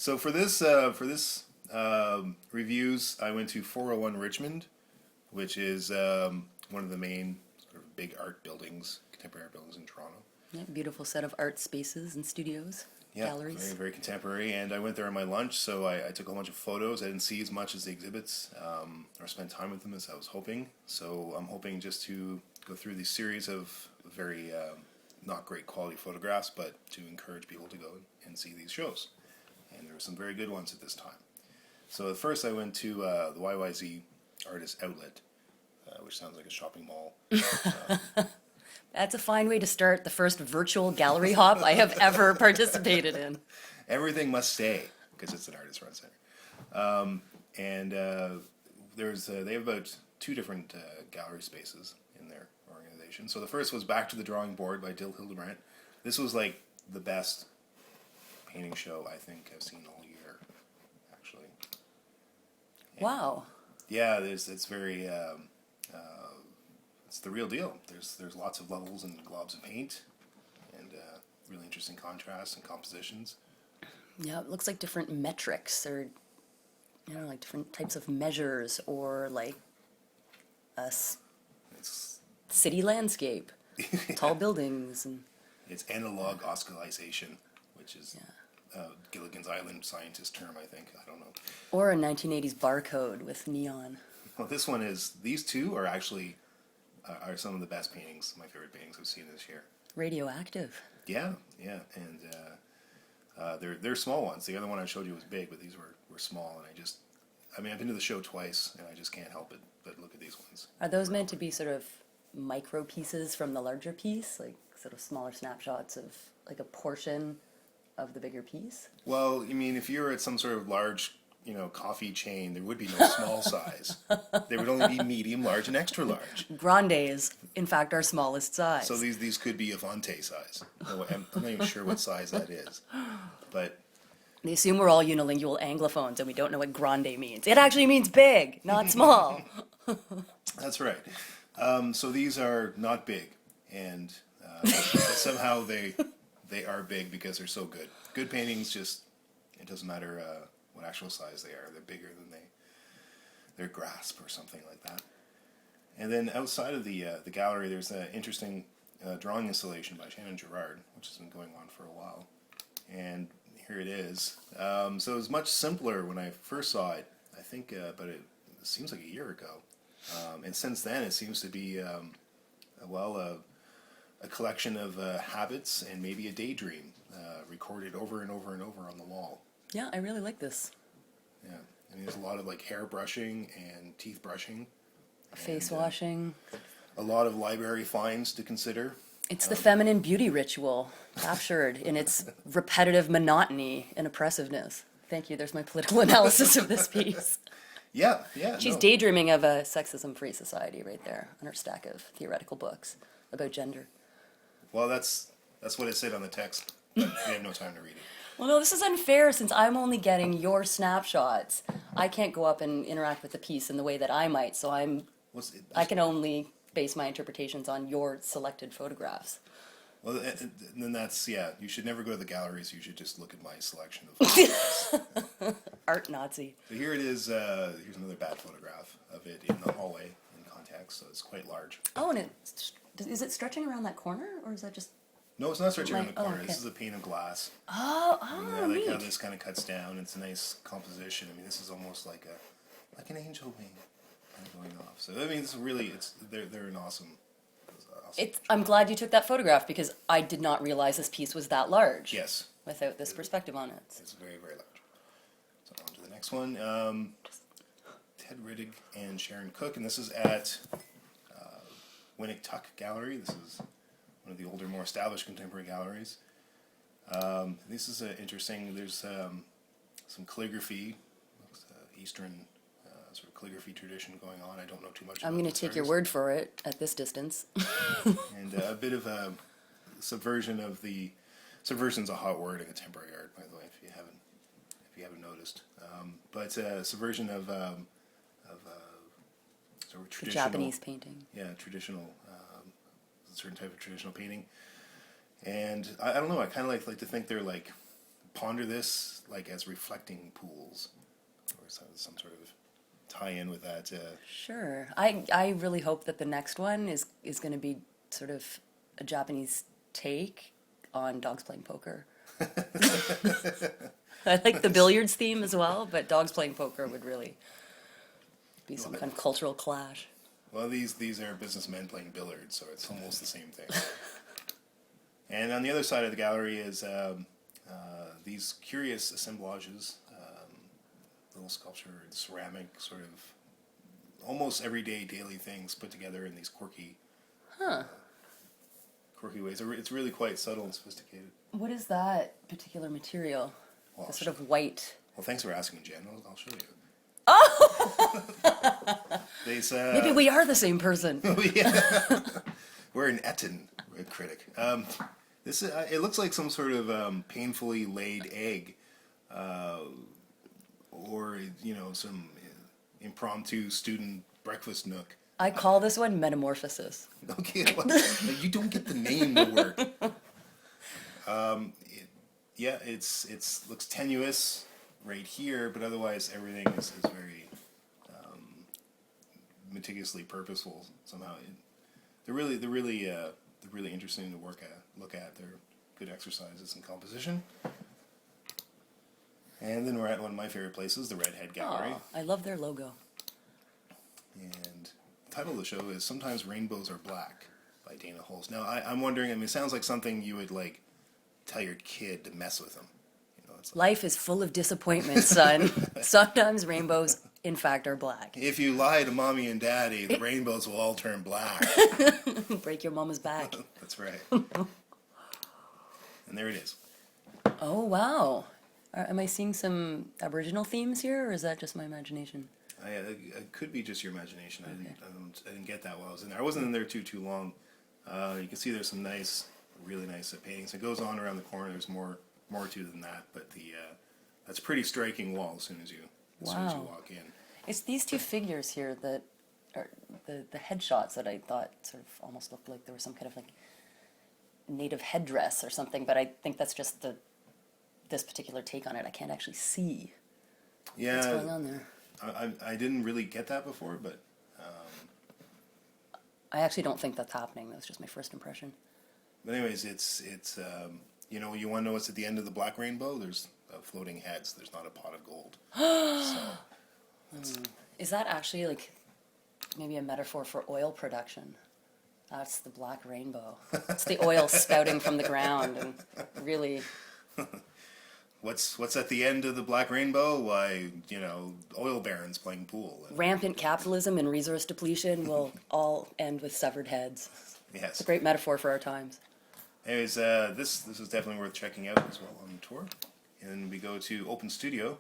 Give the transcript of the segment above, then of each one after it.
So for this reviews, I went to 401 Richmond, which is one of the main sort of big art buildings, contemporary art buildings in Toronto. Yeah, beautiful set of art spaces and studios, Yeah, galleries. very, very contemporary. And I went there on my lunch, so I took a bunch of photos. I didn't see as much as the exhibits or spend time with them as I was hoping. So I'm hoping just to go through these series of very not great quality photographs, but to encourage people to go and see these shows. And there were some very good ones at this time. So at first I went to the YYZ Artist Outlet, which sounds like a shopping mall. That's a fine way to start the first virtual gallery hop I have ever participated in. Everything must stay because it's an artist-run center. And they have about two different gallery spaces in their organization. So the first was Back to the Drawing Board by Hildebrand. This was like the best painting show I think I've seen all year, actually. And Wow. yeah, it's very it's the real deal. There's lots of levels and globs of paint, and really interesting contrasts and compositions. Yeah, it looks like different metrics or, like different types of measures or like It's city landscape, tall buildings and it's analog oscillation, which is Gilligan's Island scientist term, I think. I don't know. or a 1980s barcode with neon. Well, these two are actually are some of the best paintings, my favorite paintings I've seen this year. Radioactive. Yeah, and they're small ones. The other one I showed you was big, but these were small, and I've been to the show twice, and I just can't help it but look at these ones. Are those meant to be sort of micro pieces from the larger piece, like sort of smaller snapshots of like a portion of the bigger piece? Well, you mean if you're at some sort of large, coffee chain, there would be no small size. There would only be medium, large, and extra large. Grande is, in fact, our smallest size. So these could be a Fonte size. No, I'm not even sure what size that is, but They assume we're all unilingual anglophones and we don't know what grande means. It actually means big, not small. that's right. So these are not big, and but somehow they are big because they're so good. Good paintings, it doesn't matter what actual size they are. They're bigger than their grasp or something like that. And then outside of the gallery, there's an interesting drawing installation by Shannon and Gerard, which has been going on for a while. And here it is. So it was much simpler when I first saw it, I think, but it seems like a year ago. And since then, it seems to be, a collection of habits and maybe a daydream recorded over and over and over on the wall. Yeah, I really like this. Yeah, there's a lot of like hair brushing and teeth brushing. Face and, washing. A lot of library finds to consider. It's the feminine beauty ritual captured in its repetitive monotony and oppressiveness. Thank you. There's my political analysis of this piece. Yeah. She's daydreaming of a sexism-free society right there on her stack of theoretical books about gender. Well, that's what it said on the text, but we have no time to read it. Well, no, this is unfair since I'm only getting your snapshots. I can't go up and interact with the piece in the way that I might, so I can only base my interpretations on your selected photographs. Well, and then you should never go to the galleries. You should just look at my selection of photographs. Art Nazi. So here it is. Here's another bad photograph of it in the hallway in context, so it's quite large. Oh, and is it stretching around that corner, or is that just... No, it's not stretching around the corner. okay. This is a pane of glass. Oh, I like neat. how this kind of cuts down. It's a nice composition. This is almost like an angel wing kind of going off. So it's really they're an awesome. I'm glad you took that photograph because I did not realize this piece was that large. Yes. Without this perspective on it. It's very, very large. So on to the next one. Ted Rettig and Sharon Cook, and this is at Wynick Tuck Gallery. This is one of the older, more established contemporary galleries. This is interesting. There's some calligraphy, Eastern sort of calligraphy tradition going on. I don't know too much about I'm going to take your word for it at this distance. And a bit of a subversion of the... Subversion's a hot word in contemporary art, by the way, if you haven't noticed. But subversion of sort of traditional... Japanese painting. Yeah, traditional... a certain type of traditional painting. And I don't know, I kind of like to think they're like ponder this like as reflecting pools, or some sort of tie-in with that. Sure. I really hope that the next one is going to be sort of a Japanese take on dogs playing poker. I like the billiards theme as well, but dogs playing poker would really be some kind of cultural clash. Well, these are businessmen playing billiards, so it's almost the same thing. And on the other side of the gallery is these curious assemblages, little sculpture, ceramic, sort of almost everyday daily things put together in these quirky ways. It's really quite subtle and sophisticated. What is that particular material? Well, The sort of white. Well, thanks for asking, Jen. I'll show you. Oh! Maybe we are the same person. Yeah. We're an Eton critic. This it looks like some sort of painfully laid egg, or some impromptu student breakfast nook. I call this one metamorphosis. Okay, well, you don't get the name to work. It's looks tenuous right here, but otherwise everything is very meticulously purposeful somehow. They're really interesting to look at. They're good exercises in composition. And then we're at one of my favorite places, the Redhead Gallery. Oh, I love their logo. And the title of the show is "Sometimes Rainbows Are Black" by Dana Holst. Now I'm wondering. I mean, it sounds like something you would like tell your kid to mess with them. It's like, Life is full of disappointments, son. Sometimes rainbows, in fact, are black. if you lie to mommy and daddy, the rainbows will all turn black. Break your mama's back. That's right. And there it is. Oh, wow. Am I seeing some Aboriginal themes here, or is that just my imagination? It could be just your imagination. I didn't get that while I was in there. I wasn't in there too long. You can see there's some really nice paintings. It goes on around the corner. There's more to than that, but that's a pretty striking wall as soon as you walk in. It's these two figures here that are the headshots that I thought sort of almost looked like there was some kind of like native headdress or something, but I think that's just this particular take on it. I can't actually see what's going on there. I didn't really get that before, but I actually don't think that's happening. That was just my first impression. But anyways, it's you want to know what's at the end of the black rainbow? There's floating heads. There's not a pot of gold. Is that actually like maybe a metaphor for oil production? That's the black rainbow. It's the oil spouting from the ground and really. What's at the end of the black rainbow? Why, oil barons playing pool. Rampant capitalism and resource depletion will all end with severed heads. Yes. It's a great metaphor for our times. Anyways, this is definitely worth checking out as well on the tour. And we go to Open Studio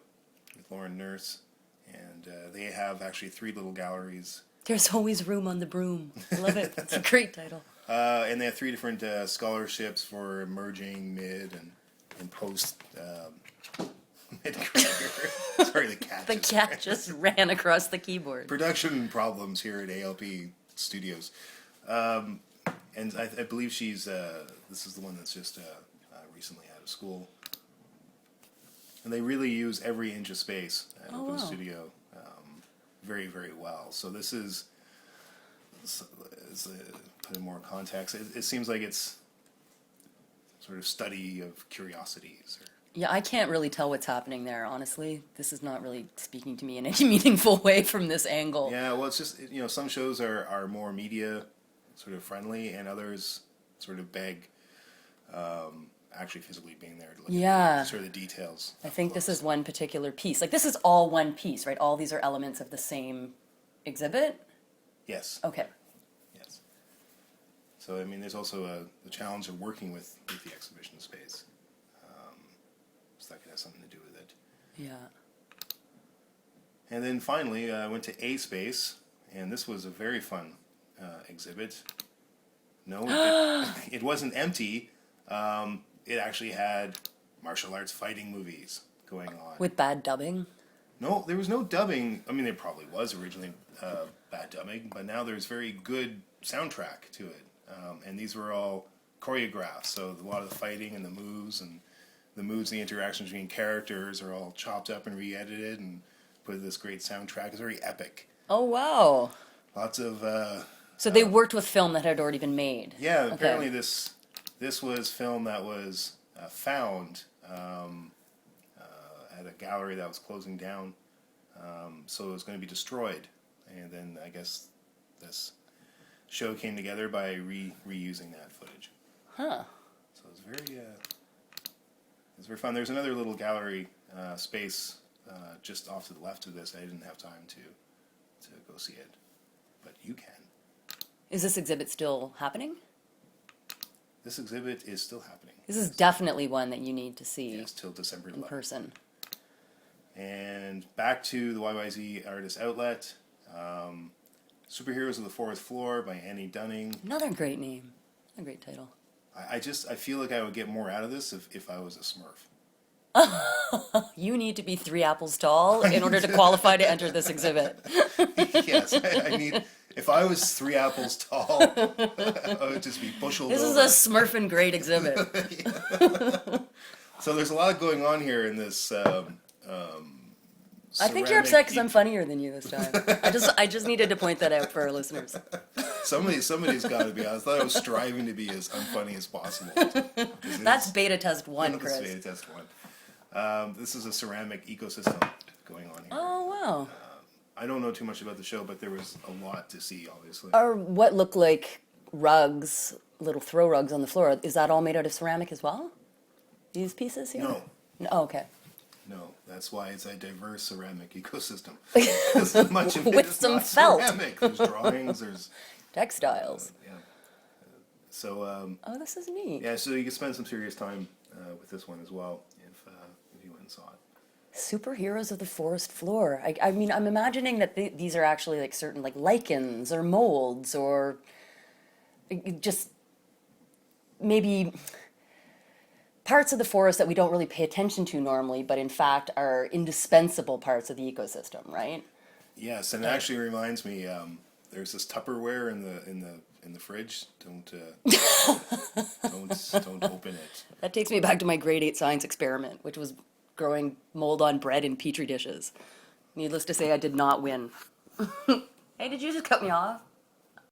with Lauren Nurse, and they have actually 3 little galleries. There's always room on the broom. I love it. It's a great title. And they have 3 different scholarships for emerging, mid, and post mid-career. Sorry, the cat. The cat just ran across the keyboard. Production problems here at ALP Studios. And I believe this is the one that's just recently out of school. And they really use every inch of space at Open Studio very, very well. So this is put in more context. It seems like it's sort of study of curiosities. Yeah, I can't really tell what's happening there, honestly. This is not really speaking to me in any meaningful way from this angle. Yeah, well, it's just, some shows are more media sort of friendly, and others sort of beg actually physically being there to look at sort of the details. I think this is one particular piece. Like, this is all one piece, right? All these are elements of the same exhibit? Yes. Okay. Yes. So, I mean, there's also the challenge of working with the exhibition space. So that could have something to do with it. Yeah. And then finally, I went to A Space, and this was a very fun exhibit. No, it wasn't empty. It actually had martial arts fighting movies going on. With bad dubbing? No, there was no dubbing. I mean, there probably was originally bad dubbing, but now there's very good soundtrack to it. And these were all choreographed, so a lot of the fighting and the moves and the moods and the interactions between characters are all chopped up and re-edited and put in this great soundtrack. It's very epic. Oh, wow. Lots of... So they worked with film that had already been made. Yeah, Okay. apparently this was film that was found at a gallery that was closing down. So it was going to be destroyed. And then I guess this show came together by reusing that footage. Huh. So it was very fun. There's another little gallery space just off to the left of this. I didn't have time to go see it, but you can. Is this exhibit still happening? This exhibit is still happening. This is definitely one that you need to see Yes, till December 11th. in person. And back to the YYZ Artist Outlet. Superheroes of the Fourth Floor by Annie Dunning. Another great name. A great title. I feel like I would get more out of this if I was a Smurf. You need to be 3 apples tall in order to qualify to enter this exhibit. Yes, I need... If I was 3 apples tall, I would just be busheled This over. is a Smurfin' great exhibit. So there's a lot going on here in this. I think you're upset because I'm funnier than you this time. I just needed to point that out for our listeners. Somebody's got to be. I thought I was striving to be as unfunny as possible. That's beta test 1, That's Chris. beta test 1. This is a ceramic ecosystem going on here. Oh, wow. I don't know too much about the show, but there was a lot to see, obviously. Or what look like rugs, little throw rugs on the floor. Is that all made out of ceramic as well? These pieces here? No. Oh, okay. No, that's why it's a diverse ceramic ecosystem. Much of it With is some not felt. ceramic. There's drawings, there's... Textiles. Yeah. So, Oh, this is neat. yeah, so you can spend some serious time with this one as well if you went and saw it. Superheroes of the forest floor. I mean, I'm imagining that these are actually like certain like lichens or molds or just maybe parts of the forest that we don't really pay attention to normally, but in fact are indispensable parts of the ecosystem, right? Yes, and it actually reminds me. There's this Tupperware in the fridge. Don't open it. That takes me back to my grade 8 science experiment, which was growing mold on bread in petri dishes. Needless to say, I did not win. Hey, did you just cut me off?